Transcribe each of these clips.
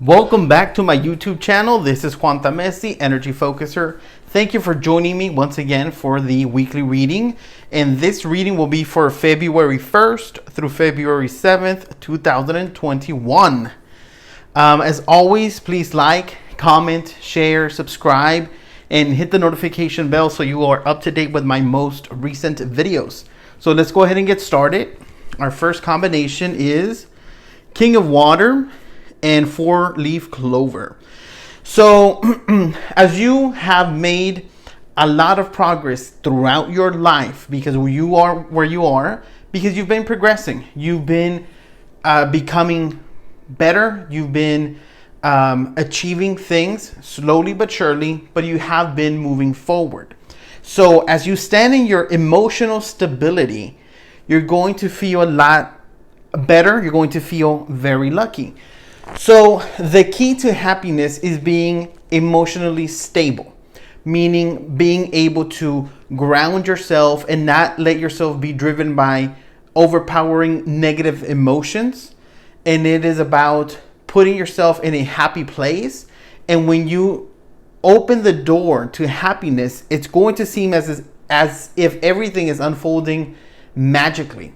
Welcome back to my YouTube channel. This is Juan Tamesi, Energy Focuser. Thank you for joining me once again for the weekly reading. And this reading will be for February 1st through February 7th, 2021. As always, please like, comment, share, subscribe, and hit the notification bell so you are up to date with my most recent videos. So let's go ahead and get started. Our first combination is King of Water and 4-leaf clover. So as you have made a lot of progress throughout your life, because you are where you are, because you've been progressing, you've been becoming better, you've been achieving things slowly but surely, but you have been moving forward. So as you stand in your emotional stability, you're going to feel a lot better. You're going to feel very lucky. So the key to happiness is being emotionally stable, meaning being able to ground yourself and not let yourself be driven by overpowering negative emotions. And it is about putting yourself in a happy place. And when you open the door to happiness, it's going to seem as if everything is unfolding magically.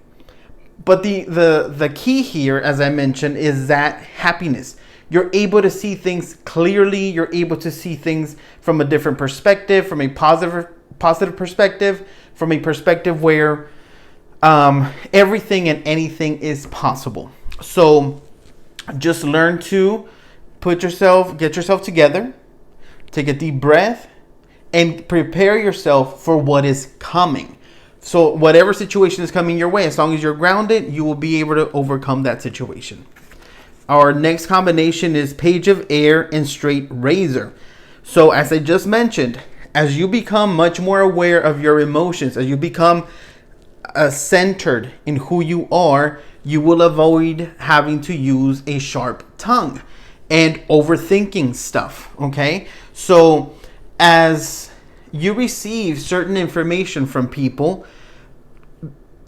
But the key here, as I mentioned, is that happiness. You're able to see things clearly. You're able to see things from a different perspective, from a positive perspective, from a perspective where everything and anything is possible. So just learn to get yourself together, take a deep breath, and prepare yourself for what is coming. So whatever situation is coming your way, as long as you're grounded, you will be able to overcome that situation. Our next combination is Page of Air and Straight Razor. So as I just mentioned, as you become much more aware of your emotions, as you become centered in who you are, you will avoid having to use a sharp tongue and overthinking stuff, okay? So as you receive certain information from people,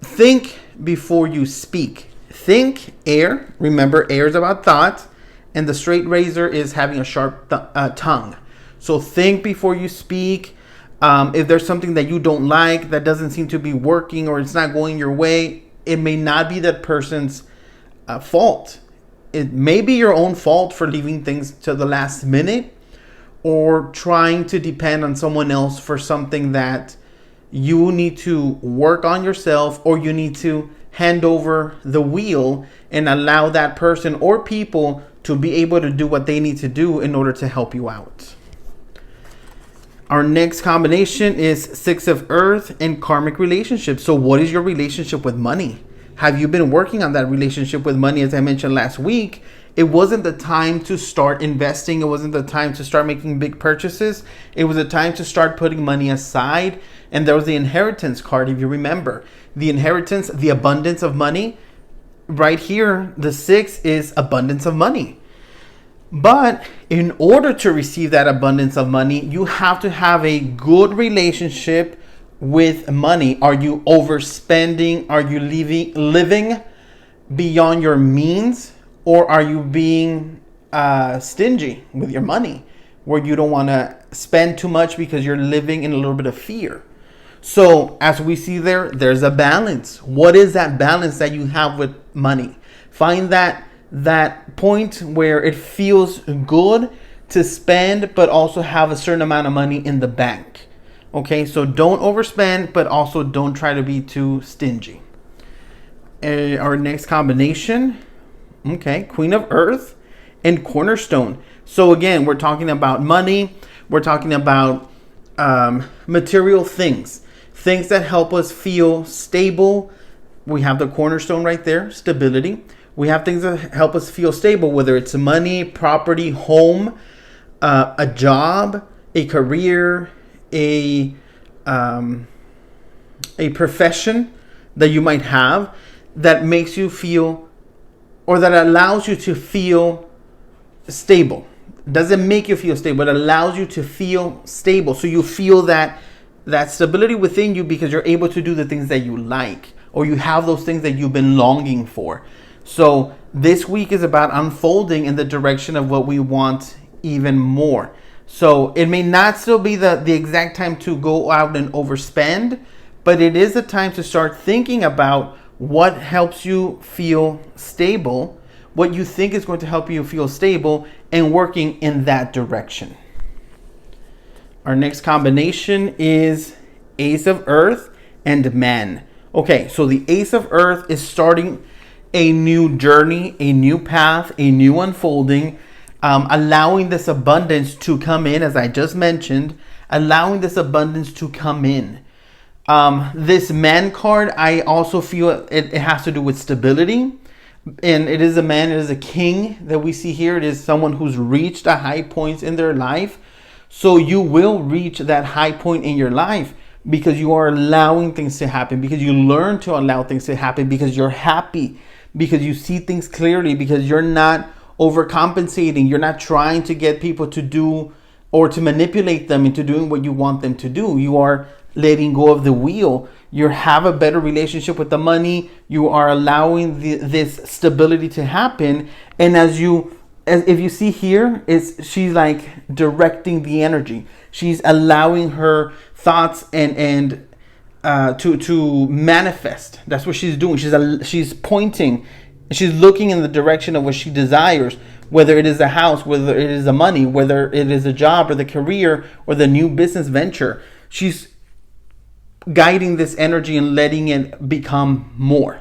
think before you speak. Think air. Remember, air is about thought, and the straight razor is having a sharp tongue. So think before you speak. If there's something that you don't like, that doesn't seem to be working, or it's not going your way, it may not be that person's fault. It may be your own fault for leaving things to the last minute, or trying to depend on someone else for something that you need to work on yourself, or you need to hand over the wheel and allow that person or people to be able to do what they need to do in order to help you out. Our next combination is Six of Earth and Karmic Relationships. So what is your relationship with money? Have you been working on that relationship with money? As I mentioned last week, it wasn't the time to start investing. It wasn't the time to start making big purchases. It was the time to start putting money aside. And there was the inheritance card, if you remember. The inheritance, the abundance of money. Right here, the 6 is abundance of money. But in order to receive that abundance of money, you have to have a good relationship with money. Are you overspending? Are you living beyond your means? Or are you being stingy with your money, where you don't want to spend too much because you're living in a little bit of fear? So as we see there's a balance. What is that balance that you have with money? Find that point where it feels good to spend, but also have a certain amount of money in the bank. Okay, so don't overspend, but also don't try to be too stingy. Our next combination, okay, Queen of Earth and Cornerstone. So again, we're talking about money. We're talking about material things that help us feel stable. We have the cornerstone right there, stability. We have things that help us feel stable, whether it's money, property, home, a job, a career, a profession that you might have that makes you feel, or that allows you to feel stable. Doesn't make you feel stable, it allows you to feel stable. So you feel that stability within you because you're able to do the things that you like, or you have those things that you've been longing for. So this week is about unfolding in the direction of what we want even more. So it may not still be the exact time to go out and overspend, but it is a time to start thinking about what helps you feel stable, what you think is going to help you feel stable, and working in that direction. Our next combination is Ace of Earth and Man. Okay, so the Ace of Earth is starting a new journey, a new path, a new unfolding, allowing this abundance to come in, as I just mentioned, allowing this abundance to come in. This Man card, I also feel it has to do with stability. And it is a man, it is a king that we see here. It is someone who's reached a high point in their life. So you will reach that high point in your life because you are allowing things to happen, because you learn to allow things to happen, because you're happy, because you see things clearly, because you're not overcompensating. You're not trying to get people to do or to manipulate them into doing what you want them to do. You are letting go of the wheel. You have a better relationship with the money. You are allowing this stability to happen. And as if you see here, she's like directing the energy. She's allowing her thoughts and to manifest. That's what she's doing. She's pointing. She's looking in the direction of what she desires, whether it is a house, whether it is the money, whether it is a job or the career or the new business venture. She's guiding this energy and letting it become more.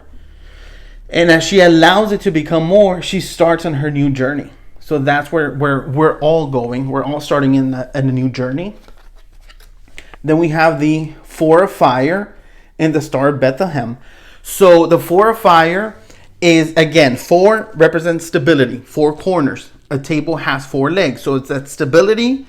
And as she allows it to become more, she starts on her new journey. So that's where we're all going. We're all starting in a new journey. Then we have the Four of Fire and the Star of Bethlehem. So the Four of Fire is, again, 4 represents stability, 4 corners. A table has 4 legs. So it's that stability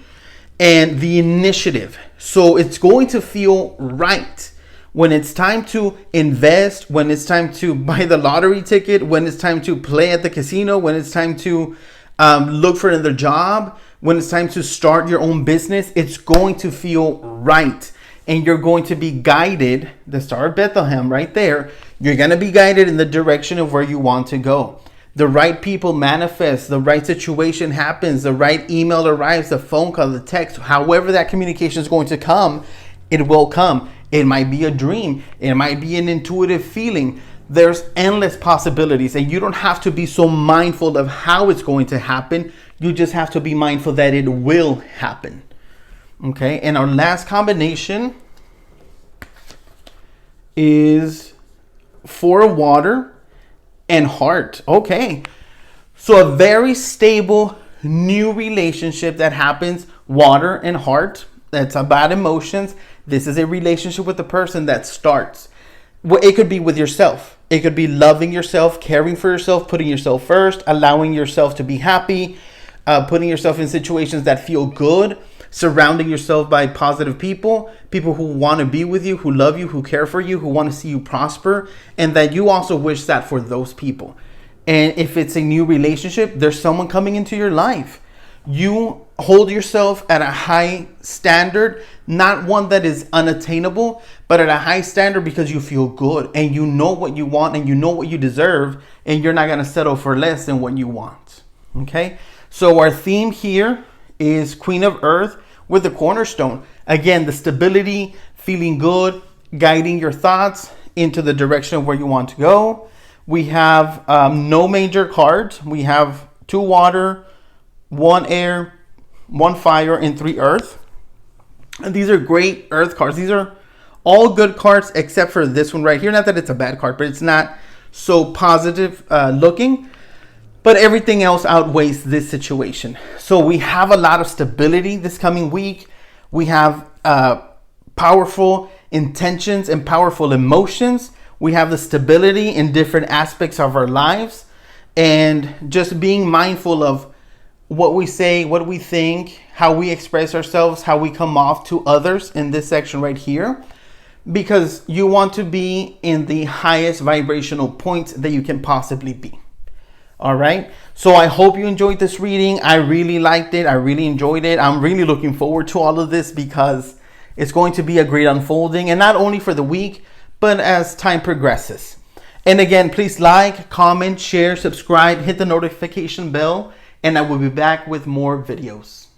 and the initiative. So it's going to feel right when it's time to invest, when it's time to buy the lottery ticket, when it's time to play at the casino, when it's time to look for another job, when it's time to start your own business. It's going to feel right. And you're going to be guided, the Star of Bethlehem right there, you're going to be guided in the direction of where you want to go. The right people manifest, the right situation happens, the right email arrives, the phone call, the text, however that communication is going to come, it will come. It might be a dream. It might be an intuitive feeling. There's endless possibilities, and you don't have to be so mindful of how it's going to happen. You just have to be mindful that it will happen. Okay, and our last combination is Four of Water and Heart. Okay, so a very stable new relationship that happens. Water and heart, that's about emotions. This is a relationship with the person that starts. Well, it could be with yourself. It could be loving yourself, caring for yourself, putting yourself first, allowing yourself to be happy, putting yourself in situations that feel good, surrounding yourself by positive people who want to be with you, who love you, who care for you, who want to see you prosper, and that you also wish that for those people. And if it's a new relationship, there's someone coming into your life. You hold yourself at a high standard, not one that is unattainable, but at a high standard because you feel good and you know what you want and you know what you deserve, and you're not going to settle for less than what you want. Okay? So our theme here is Queen of Earth with the cornerstone. Again, the stability, feeling good, guiding your thoughts into the direction of where you want to go. We have no major cards. We have 2 water, 1 air, 1 fire, and 3 earth. And these are great earth cards. These are all good cards except for this one right here. Not that it's a bad card, but it's not so positive looking. But everything else outweighs this situation. So we have a lot of stability this coming week. We have powerful intentions and powerful emotions. We have the stability in different aspects of our lives. And just being mindful of what we say, what we think, how we express ourselves, how we come off to others in this section right here. Because you want to be in the highest vibrational point that you can possibly be. All right. So I hope you enjoyed this reading. I really liked it. I really enjoyed it. I'm really looking forward to all of this because it's going to be a great unfolding, and not only for the week, but as time progresses. And again, please like, comment, share, subscribe, hit the notification bell, and I will be back with more videos.